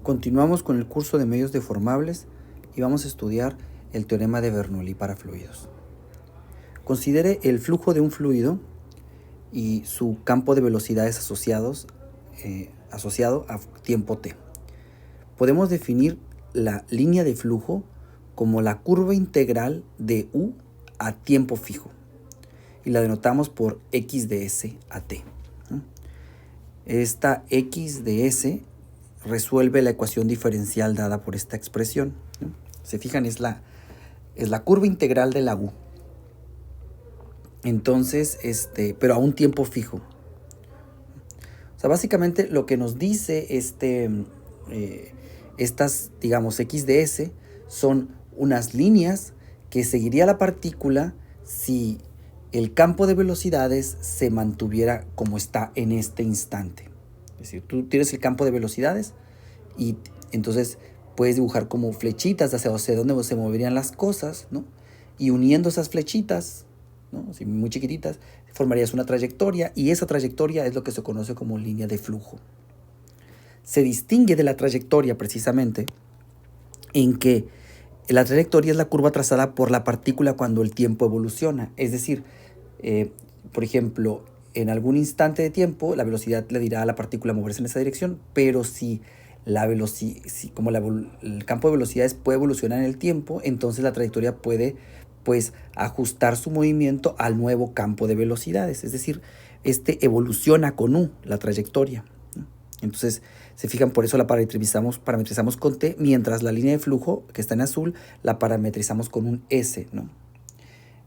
Continuamos con el curso de medios deformables y vamos a estudiar el teorema de Bernoulli para fluidos. Considere el flujo de un fluido y su campo de velocidades asociado a tiempo t. Podemos definir la línea de flujo como la curva integral de u a tiempo fijo y la denotamos por x de s a t. Esta x de s resuelve la ecuación diferencial dada por esta expresión. Se fijan, es la curva integral de la u. Entonces, pero a un tiempo fijo. O sea, básicamente lo que nos dice estas, digamos, x de s son unas líneas que seguiría la partícula si el campo de velocidades se mantuviera como está en este instante. Es decir, tú tienes el campo de velocidades y entonces puedes dibujar como flechitas hacia dónde se moverían las cosas, ¿no? Y uniendo esas flechitas, ¿no? Así muy chiquititas, formarías una trayectoria y esa trayectoria es lo que se conoce como línea de flujo. Se distingue de la trayectoria precisamente en que la trayectoria es la curva trazada por la partícula cuando el tiempo evoluciona. Es decir, por ejemplo, en algún instante de tiempo la velocidad le dirá a la partícula moverse en esa dirección, pero si el campo de velocidades puede evolucionar en el tiempo, entonces la trayectoria puede ajustar su movimiento al nuevo campo de velocidades. Es decir, evoluciona con u, la trayectoria. Entonces, se fijan, por eso la parametrizamos con t, mientras la línea de flujo, que está en azul, la parametrizamos con un s, ¿no?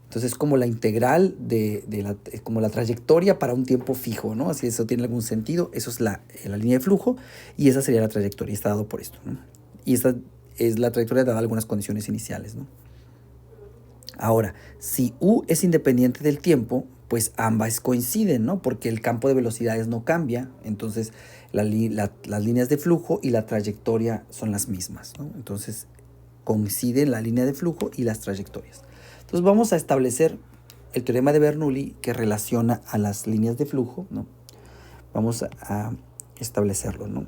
Entonces, como la integral como la trayectoria para un tiempo fijo, ¿no? Si eso tiene algún sentido, eso es la línea de flujo y esa sería la trayectoria, está dado por esto, ¿no? Y esta es la trayectoria dada algunas condiciones iniciales, ¿no? Ahora, si u es independiente del tiempo, pues ambas coinciden, ¿no? Porque el campo de velocidades no cambia, entonces las líneas de flujo y la trayectoria son las mismas, ¿no? Entonces coinciden la línea de flujo y las trayectorias. Entonces vamos a establecer el teorema de Bernoulli que relaciona a las líneas de flujo, ¿no? Vamos a establecerlo, ¿no?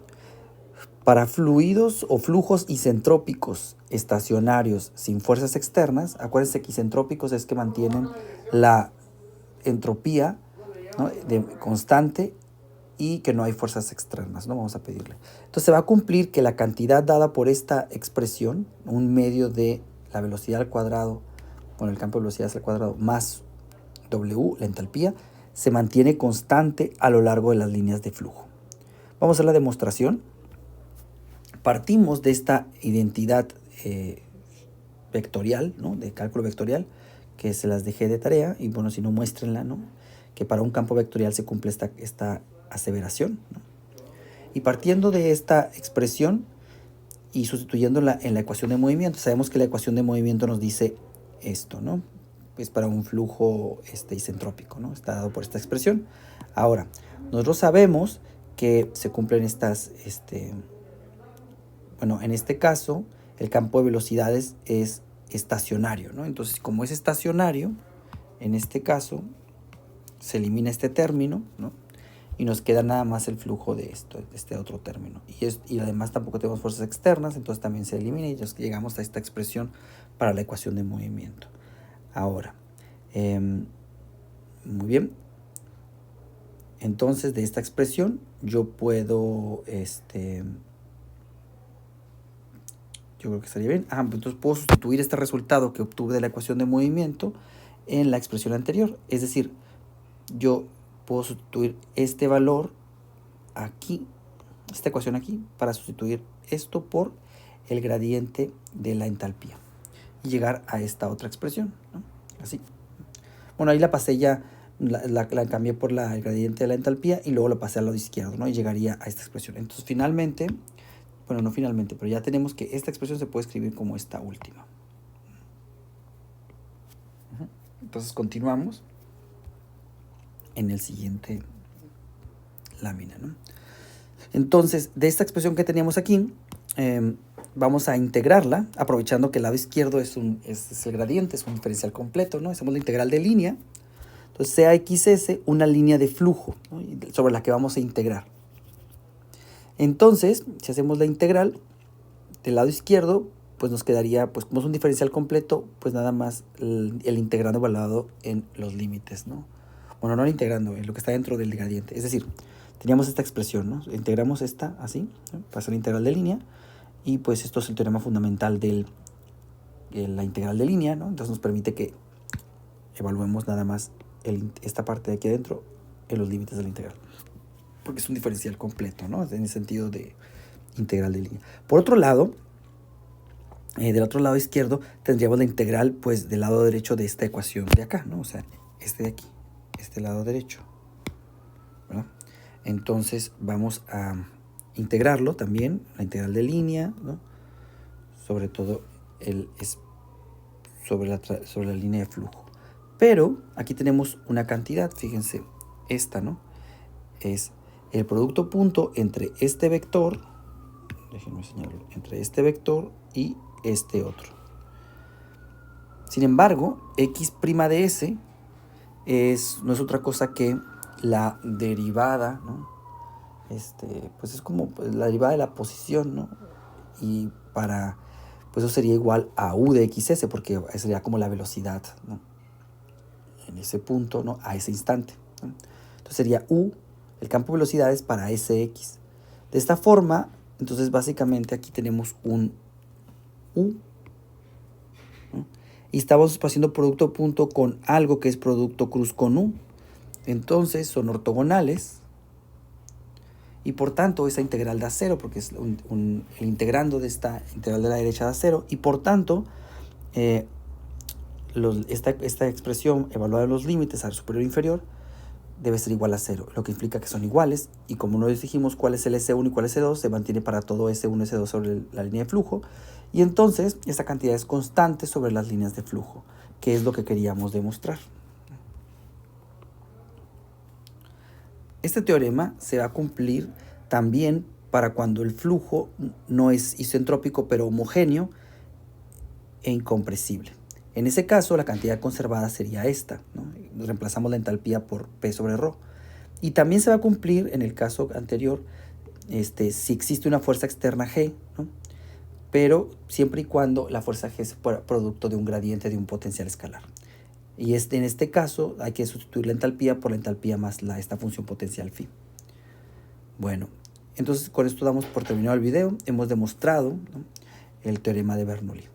Para fluidos o flujos isentrópicos estacionarios sin fuerzas externas, acuérdense que isentrópicos es que mantienen la entropía, ¿no?, constante y que no hay fuerzas externas, ¿no? Vamos a pedirle. Entonces se va a cumplir que la cantidad dada por esta expresión, un medio de la velocidad al cuadrado, bueno, el campo de velocidades al cuadrado más W, la entalpía, se mantiene constante a lo largo de las líneas de flujo. Vamos a hacer la demostración. Partimos de esta identidad vectorial, ¿no?, de cálculo vectorial, que se las dejé de tarea, y bueno, si no, muéstrenla, ¿no?, que para un campo vectorial se cumple esta aseveración, ¿no? Y partiendo de esta expresión y sustituyéndola en la ecuación de movimiento, sabemos que la ecuación de movimiento nos dice esto, ¿no? Es para un flujo isentrópico, ¿no? Está dado por esta expresión. Ahora, nosotros sabemos que se cumplen estas, bueno, en este caso, el campo de velocidades es estacionario, ¿no? Entonces, como es estacionario, en este caso, se elimina este término, ¿no? Y nos queda nada más el flujo de este otro término. Y además tampoco tenemos fuerzas externas, entonces también se elimina y llegamos a esta expresión para la ecuación de movimiento. Ahora, muy bien. Entonces, de esta expresión, yo puedo, yo creo que estaría bien. Entonces puedo sustituir este resultado que obtuve de la ecuación de movimiento en la expresión anterior. Es decir, yo puedo sustituir este valor aquí, esta ecuación aquí, para sustituir esto por el gradiente de la entalpía y llegar a esta otra expresión, ¿no? Así. Bueno, ahí la pasé ya, la cambié por el gradiente de la entalpía y luego la pasé al lado izquierdo, ¿no? Y llegaría a esta expresión. Entonces, finalmente, bueno, no finalmente, pero ya tenemos que esta expresión se puede escribir como esta última. Entonces, continuamos en el siguiente lámina, ¿no? Entonces, de esta expresión que teníamos aquí, vamos a integrarla, aprovechando que el lado izquierdo es el gradiente, es un diferencial completo, ¿no? Hacemos la integral de línea. Entonces, sea xs una línea de flujo, ¿no?, sobre la que vamos a integrar. Entonces, si hacemos la integral del lado izquierdo, pues nos quedaría, pues como es un diferencial completo, pues nada más el integrando evaluado en los límites, ¿no? Bueno, no el integrando, en lo que está dentro del gradiente. Es decir, teníamos esta expresión, ¿no? Integramos esta así, ¿no? Pasa la integral de línea, y pues esto es el teorema fundamental de la integral de línea, ¿no? Entonces nos permite que evaluemos nada más esta parte de aquí adentro en los límites de la integral, porque es un diferencial completo, ¿no? En el sentido de integral de línea. Por otro lado, del otro lado izquierdo tendríamos la integral, pues, del lado derecho de esta ecuación de acá, ¿no? O sea, este de aquí, este lado derecho, ¿verdad? Entonces vamos a integrarlo también, la integral de línea, ¿no? Sobre todo sobre la línea de flujo. Pero aquí tenemos una cantidad, fíjense, esta, ¿no? Es el producto punto entre este vector, déjenme señalarlo, entre este vector y este otro. Sin embargo, x' de s no es otra cosa que la derivada, ¿no? Pues es como la derivada de la posición, ¿no? Y pues eso sería igual a u de xs, porque sería como la velocidad, ¿no? En ese punto, ¿no? A ese instante, ¿no? Entonces sería u, el campo de velocidades para sx. De esta forma, entonces básicamente aquí tenemos un u, ¿no? Y estamos haciendo producto punto con algo que es producto cruz con u. Entonces son ortogonales. Y por tanto esa integral da cero, porque es el integrando de esta integral de la derecha da cero. Y por tanto, esta expresión evaluada en los límites al superior e inferior debe ser igual a cero, lo que implica que son iguales. Y como no les dijimos cuál es el S1 y cuál es S2, se mantiene para todo S1 y S2 sobre la línea de flujo. Y entonces esta cantidad es constante sobre las líneas de flujo, que es lo que queríamos demostrar. Este teorema se va a cumplir también para cuando el flujo no es isentrópico pero homogéneo e incompresible. En ese caso, la cantidad conservada sería esta, ¿no? Reemplazamos la entalpía por P sobre ρ. Y también se va a cumplir en el caso anterior si existe una fuerza externa G, ¿no? Pero siempre y cuando la fuerza G es producto de un gradiente de un potencial escalar. Y en este caso hay que sustituir la entalpía por la entalpía más esta función potencial phi. Bueno, entonces con esto damos por terminado el video. Hemos demostrado, ¿no?, el teorema de Bernoulli.